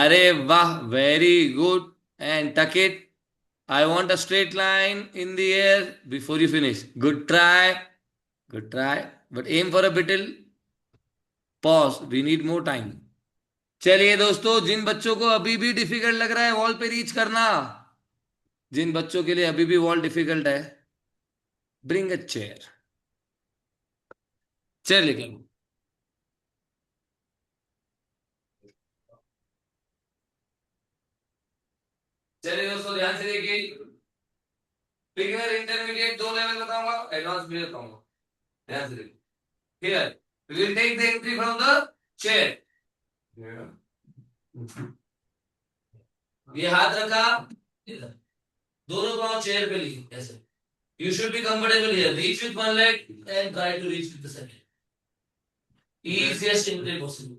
अरे वाह, वेरी गुड. एंड टक it. I want a straight line in the air before you finish. Good try. Good try. But aim for a little pause. We need more time. चलिए दोस्तों, जिन बच्चों को अभी भी डिफिकल्ट लग रहा है वॉल पे रीच करना, जिन बच्चों के लिए अभी भी वॉल डिफिकल्ट है, ब्रिंग अ चेयर. चेयर लेके आओ. चलिए दोस्तों, ध्यान से देखिए. बिगिनर, इंटरमीडिएट 2 लेवल बताऊंगा, एडवांस भी बताऊंगा. ध्यान से देखिए. Here we will take the entry from the chair. ये हाथ रखा इधर, दोनों पांव चेयर पे लिए ऐसे. You should be comfortable here. Reach with one leg and try to reach with the second. Easiest entry possible.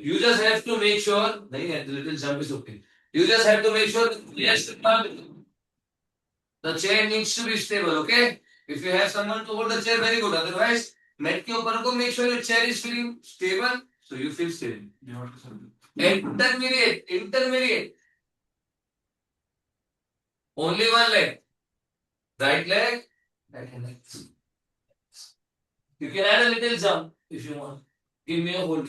You just have to make sure. नहीं, the little jump is okay. You just have to make sure yes, the chair needs to be stable. Okay. If you have someone to hold the chair, very good. Otherwise, mat के ऊपर को make sure your chair is feeling stable, so you feel stable. Intermediate. Only one leg. Right leg. Right hand leg. You can add a little jump if you want. Give me a hold.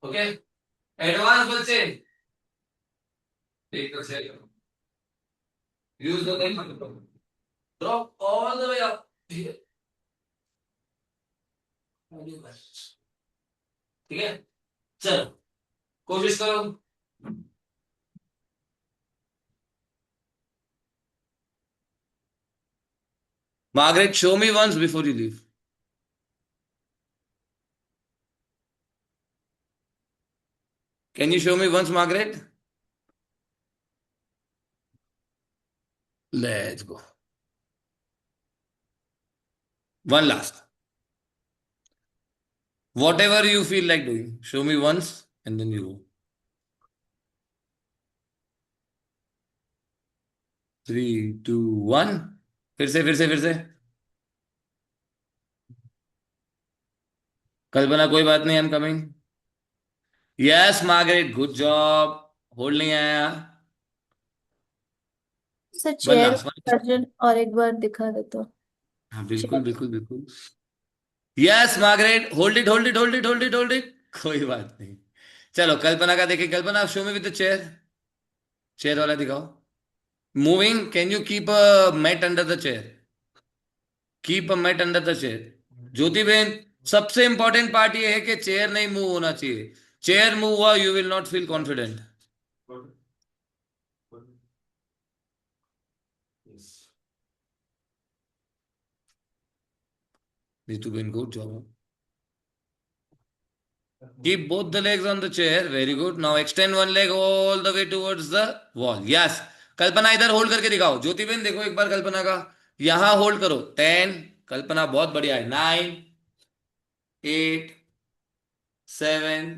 Okay. Advance बच्चे. Take the chair. Use the leg. Drop all the way up here. ठीक है. चलो कोशिश करो. Margaret, show me once before you leave. Can you show me once, Margaret? Let's go. One last. Whatever you feel like doing, show me once and then you go. 3, 2, 1. फिर से कल्पना कोई बात नहीं, I am coming. Yes Margaret, good job. Hold नहीं आया. Sir one chair last one. Version और एक बार दिखा दे तो. हाँ बिल्कुल. Yes Margaret, hold it. कोई बात नहीं. चलो कल्पना का देखिए. Kalpana, show me with the chair. Chair वाला दिखाओ. Moving. Can you keep a mat under the chair? Keep a mat under the chair. Jyoti बहन, सबसे इंपॉर्टेंट पार्ट ये है कि चेयर नहीं मूव होना चाहिए. चेयर मूव हुआ, you will not feel confident. Need to be in good job. Keep both the legs on the chair. Very good. Now extend one leg all the way towards the wall. Yes. कल्पना इधर hold करके दिखाओ. ज्योति बहन देखो एक बार कल्पना का. यहां hold करो. 10. कल्पना बहुत बढ़िया है. 9, 8, 7,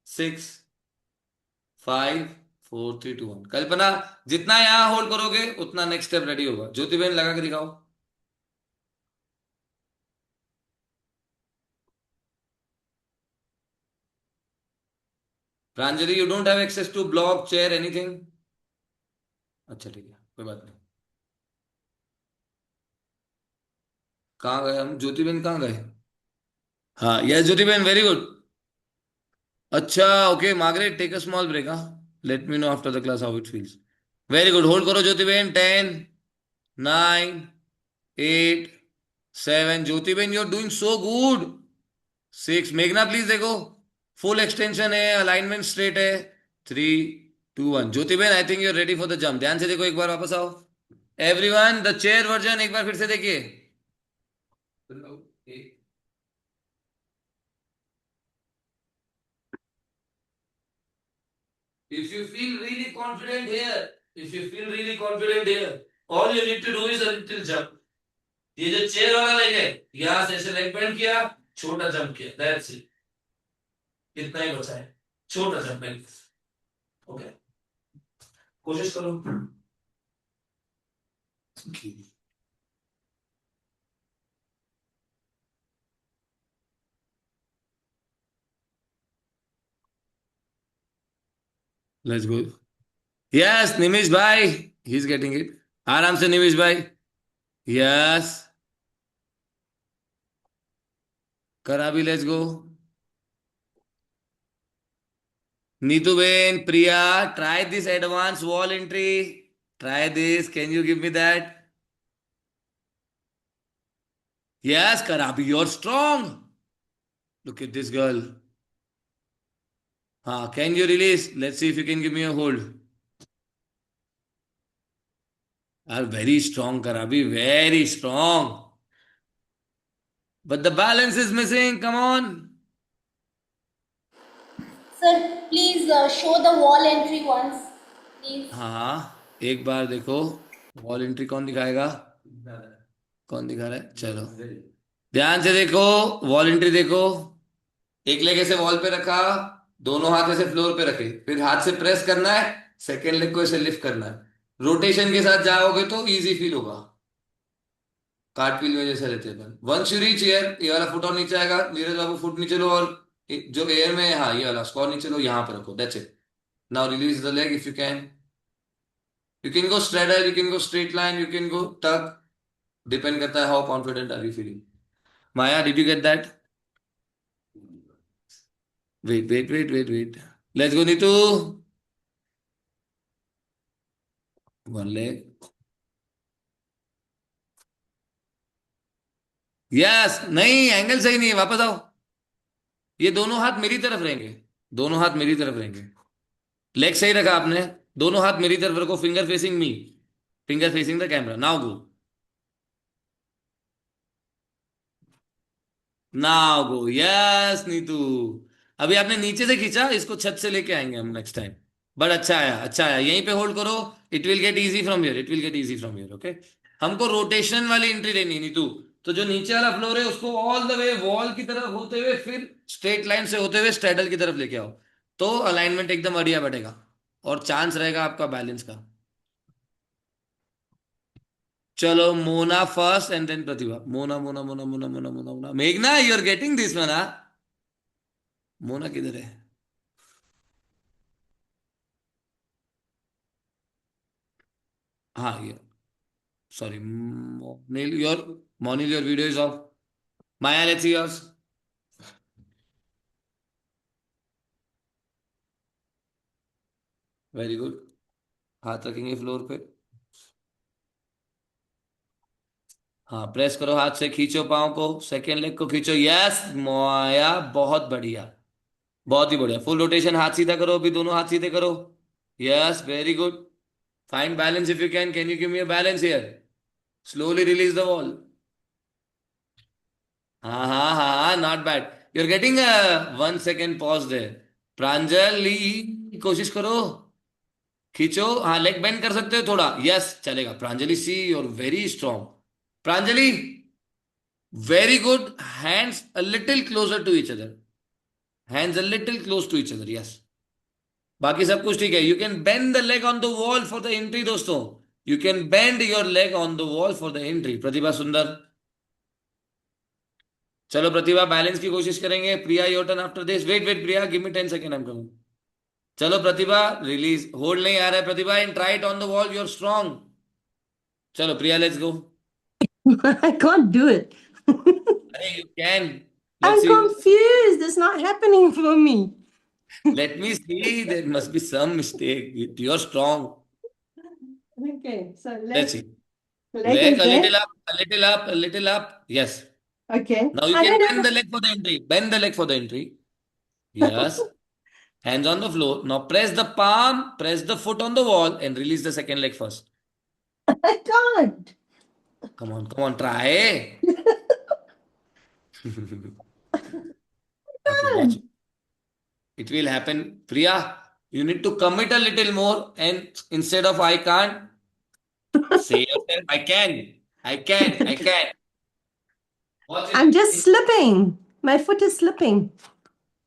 6, 5, 4, 3, 2, 1. कल्पना जितना यहां होल्ड करोगे उतना नेक्स्ट स्टेप रेडी होगा. ज्योति बहन लगा के दिखाओ. Pranjali, you don't have access to block chair anything. अच्छा ठीक है, कोई बात नहीं. कहाँ गए हम? ज्योति बहन कहाँ गए? हाँ यस ज्योति बहन, वेरी गुड. अच्छा okay Margaret, take a small break. हाँ, let me know after the class how it feels. Very good. Hold करो ज्योति बहन. 10, 9, 8, 7. ज्योति बहन you are doing so good. 6. मेघना प्लीज देखो. फुल एक्सटेंशन है, अलाइनमेंट स्ट्रेट है. 3, 2, 1. ज्योति बहन I think you are ready for the jump. ध्यान से देखो, एक बार वापस आओ. एवरीवन द चेयर वर्जन एक बार फिर से देखिए. If you feel really confident here, all you need to do is a little jump. ये जो चेयर वाला लेग है, यहां से ऐसे लेग बेंड किया, छोटा जंप किया, दैट्स इट. इतना ही बचा है, छोटा जंप है. ओके, कोशिश करो. Let's go. यस निमिष भाई, ही इज गेटिंग इट. आराम से निमिष भाई. यस करा भी. Let's go. Neetu Ben, Priya, try this advance wall entry. Try this. Can you give me that? Yes, Karabi, you're strong. Look at this girl. Can you release? Let's see if you can give me a hold. Very strong, Karabi, very strong. But the balance is missing. Come on. Sir, please show the wall entry once, please. हाँ, एक बार देखो. Wall entry कौन दिखाएगा? कौन दिखा रहा है? चलो ध्यान से देखो. वॉल एंट्री देखो. एक लेग ऐसे वॉल पे रखा, दोनों हाथ ऐसे फ्लोर पे रखे, फिर हाथ से प्रेस करना है, सेकेंड लेग को ऐसे लिफ्ट करना है. रोटेशन के साथ जाओगे तो इजी फील होगा. कार्टव्हील में जैसे रहते हैं. वंस यू रीच हियर, ये वाला फुट और नीचे आएगा. नीरज बाबू फुट नीचे लो और जो एयर में है, हाँ ये वाला स्क्वायर नीचे लो, यहाँ पे रखो. That's it. Now release the leg if you can. You can go straddle, you can go straight line, you can go tuck. Depend करता है how confident are you feeling. Maya, did you get that? Wait. Let's go, Nitu. One leg. Yes. नहीं, angle सही नहीं है. वापस आओ. ये दोनों हाथ मेरी तरफ रहेंगे. दोनों हाथ मेरी तरफ रहेंगे. लेग सही रखा आपने. दोनों हाथ मेरी तरफ रखो. Finger facing me. Finger facing the camera. Now go. Now go, yes Neetu. अभी आपने नीचे से खींचा, इसको छत से लेके आएंगे हम नेक्स्ट टाइम। बट अच्छा आया, अच्छा आया, यहीं पे होल्ड करो। It will get easy from here, it will get easy from here, okay. हमको रोटेशन वाली एंट्री लेनी है नीतू। तो जो नीचे वाला फ्लोर है उसको ऑल द वे वॉल की तरफ होते हुए, फिर स्ट्रेट लाइन से होते हुए स्ट्रेडल की तरफ लेके आओ। तो अलाइनमेंट एकदम बढ़िया बैठेगा और चांस रहेगा आपका बैलेंस का। चलो Mona first and then Pratibha. Mona Mona Mona Mona Mona Mona Mona, मेघना you are getting this one. Mona किधर है? हाँ ये, sorry Monil, your Monil your video is off. Maya let's see yours. Very good. हाथ रखेंगे फ्लोर पे। हाँ प्रेस करो, हाथ से खींचो पाँव को, सेकेंड लेग को खींचो, यस माया बहुत बढ़िया, बहुत ही बढ़िया। फुल रोटेशन, हाथ सीधा करो, अभी दोनों हाथ सीधे करो। Yes very good. Find balance if you can you give me a balance here? Slowly release the wall. हाँ हाँ हाँ, not bad. You are getting 1 second pause there. Pranjali कोशिश करो, खींचो, हाँ लेग बेंड कर सकते हो थोड़ा, यस चलेगा। प्रांजलि सी और very strong. Pranjali very good. Hands a little closer to each other, hands a little close to each other, yes. बाकी सब कुछ ठीक है। You can bend the leg on the wall for the entry दोस्तों। You can bend your leg on the wall for the entry. Pratibha सुंदर। चलो Pratibha balance की कोशिश करेंगे। Priya your turn after this. Wait wait Priya, give me 10 second, I am coming. चलो Pratibha, release, hold नहीं आ रहा है Pratibha, and try it on the wall, you're strong. चलो Priya let's go. I can't do it. अरे you can, let's I'm see. confused. It's not happening for me. Let me see, there must be some mistake, you're strong. Okay, so Let's leg, see. leg Leg is a there. little up, a little up, a little up, yes. Okay. Now you I can don't bend know. the leg for the entry, bend the leg for the entry, yes. Hands on the floor. Now press the palm, press the foot on the wall and release the second leg first. I can't. Come on, try. Okay, watch. It will happen. Priya, you need to commit a little more, and instead of I can't, say yourself, I can. I can. I can. Watch I'm it. just slipping. My foot is slipping.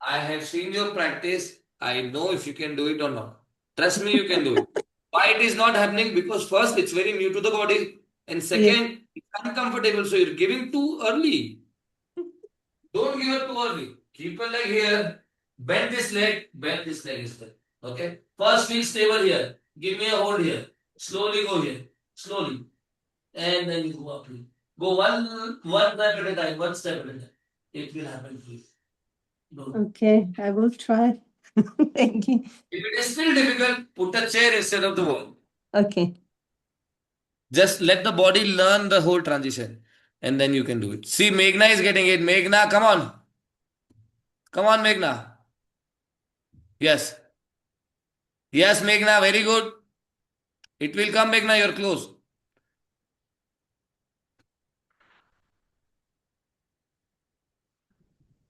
I have seen your practice. I know if you can do it or not. Trust me, you can do it. Why it is not happening? Because first, it's very new to the body. And second, it's uncomfortable. So you're giving too early. Don't give it too early. Keep your leg here. Bend this leg. Bend this leg instead. Okay? First, feel stable here. Give me a hold here. Slowly go here. Slowly. And then you go up here. Go one step at a time. One step at a time. It will happen, please. Don't. Okay, I will try. Thank you. If it is still difficult, put a chair instead of the wall. Okay. Just let the body learn the whole transition and then you can do it. See, Meghna is getting it. Meghna, come on. Come on, Meghna. Yes. Yes, Meghna, very good. It will come, Meghna, you're close.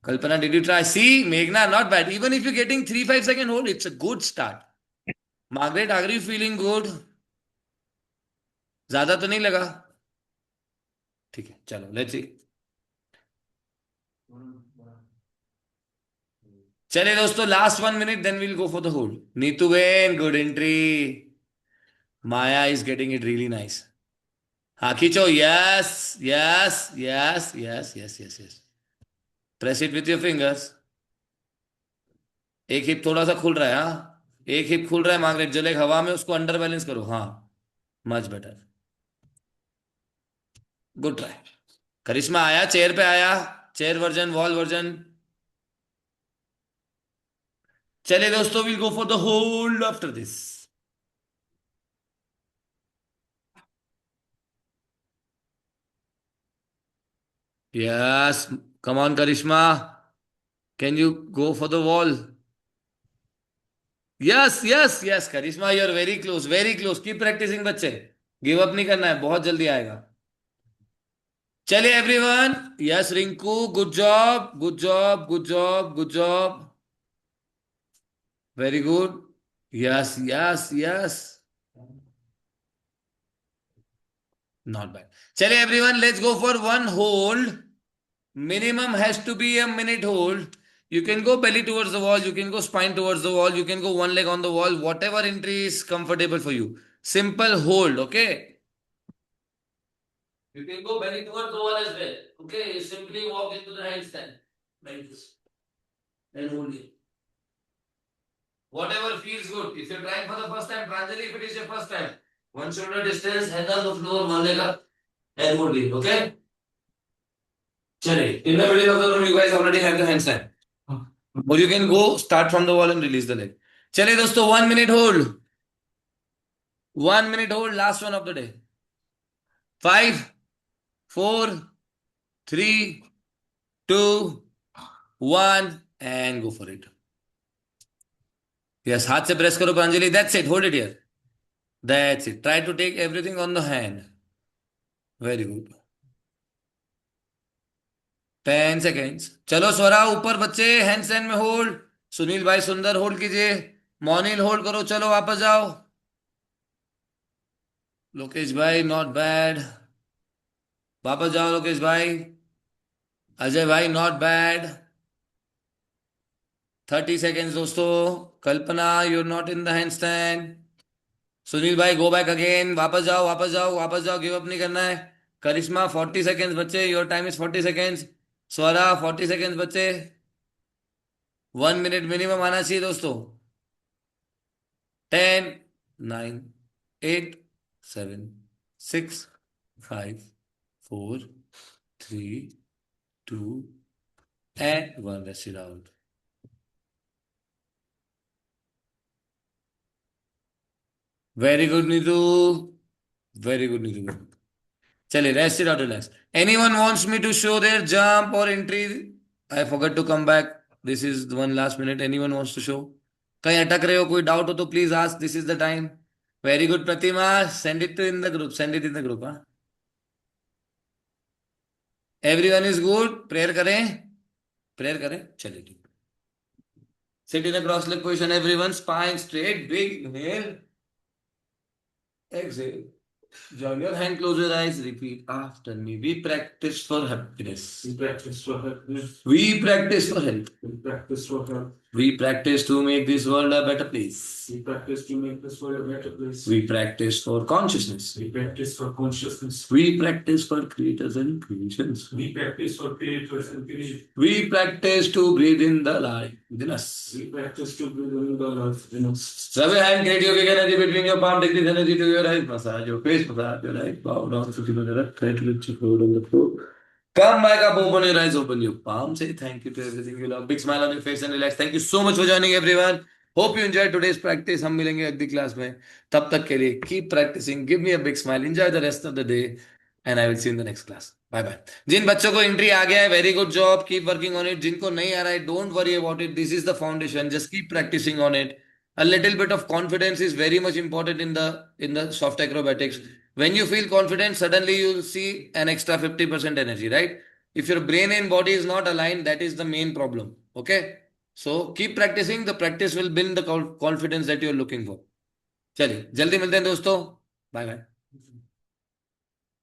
Kalpana, did you try? See, Meghna, not bad. Even if you're getting 3-5 second hold, it's a good start. Margaret, are you feeling good? ज्यादा तो नहीं लगा? ठीक है, चलो, let's see. चले दोस्तों, last 1 minute, then we'll go for the hold. Neetu Bain, good entry. Maya is getting it really nice. हाँ खींचो, yes yes yes yes yes yes yes. Press it with your fingers. एक hip थोड़ा सा खुल रहा है, हाँ एक हिप खुल रहा है मार्गरेट, जो लेग हवा में उसको अंडर बैलेंस करो, हाँ मच बेटर, गुड ट्राई। करिश्मा आया, चेयर पे आया, चेयर वर्जन, वॉल वर्जन। चले दोस्तों, will go for the hold after this. Yes, come on Karishma, can you go for the wall? Yes yes yes Karishma, you are very close, very close. Keep practicing बच्चे, give up नहीं करना है, बहुत जल्दी आएगा। चलिए everyone, yes Rinku, good job, good job, good job, good job, very good, yes yes yes, not bad. चलिए everyone, let's go for one hold. Minimum has to be a minute hold. You can go belly towards the wall, you can go spine towards the wall, you can go one leg on the wall, whatever entry is comfortable for you. Simple hold, okay? You can go belly towards the wall as well. Okay, you simply walk into the handstand like this and hold it. Whatever feels good. If you're trying for the first time, Pranjali, if it is your first time, one shoulder distance, hand on the floor, one leg up and hold it, okay? Chale. In the middle of the room, you guys already have the handstand. Or you can go start from the wall and release the leg. Chale dosto, 1 minute hold. 1 minute hold, last one of the day. 5, 4, 3, 2, 1 and go for it. Yes, हाथ से press करो Pranjali. That's it. Hold it here. That's it. Try to take everything on the hand. Very good. 10 seconds. चलो स्वरा ऊपर बच्चे, hand stand में hold. Sunil भाई सुंदर hold कीजिए. मोनिल होल्ड करो. चलो वापस जाओ. लोकेश भाई नॉट बैड. वापस जाओ लोकेश भाई. अजय भाई नॉट बैड. 30 seconds दोस्तों. Kalpana you are not in the hand stand. Sunil भाई गो बैक अगेन. वापस जाओ, वापस जाओ, वापस जाओ. गिव अप नहीं करना है. करिश्मा 40 seconds बच्चे. Your time is 40 seconds. Swara 40 seconds बच्चे. 1 minute मिनिमम आना चाहिए दोस्तों. 10, 9, 8, 7, 6, 5, 4, 3, 2, and 1. Rest it out. Very good, Nitu. Very good, Nitu. Chale, rest it out, relax. Anyone wants me to show their jump or entry? I forgot to come back. This is the one last minute. Anyone wants to show? कहीं अटक रहे हो, कोई doubt हो तो please ask. This is the time. Very good Pratima. Send it in the group. Send it in the group. हाँ, everyone is good. Prayer करें, prayer करें. चलिए ठीक. Sit in cross leg position everyone. Spine straight. Big inhale, exhale. Join your hand, close your eyes, repeat after me. We practice for happiness. We practice for happiness. We practice for health. We practice for health. We practice to make this world a better place. We practice to make this world a better place. We practice for consciousness. We practice for consciousness. We practice for creators and creations. We practice for creators and creation. We practice to breathe in the life within us. We practice to breathe in the life within us. Rub your hand, create yogic energy between your palm. Take this energy to your eyes. Massage your face, massage your eyes. Bow down, sit in the Try to lift your foot on the floor. Come back up, open your eyes, open your palm. Say thank you to everything you love. Big smile on your face and relax. Thank you so much for joining everyone. Hope you enjoyed today's practice. हम मिलेंगे अगली class में. तब तक के लिए keep practicing. Give me a big smile. Enjoy the rest of the day. And I will see you in the next class. Bye bye. जिन बच्चों को एंट्री आ गया है, very good job. Keep working on it. जिनको नहीं आ रहा है, don't worry about it. This is the foundation. Just keep practising on it. A little bit of confidence is very much important in the soft acrobatics. When you feel confident, suddenly you'll see an extra 50% energy, right? If your brain and body is not aligned, that is the main problem. Okay? So keep practicing. The practice will build the confidence that you're looking for. चलिए जल्दी मिलते हैं दोस्तों. Bye bye.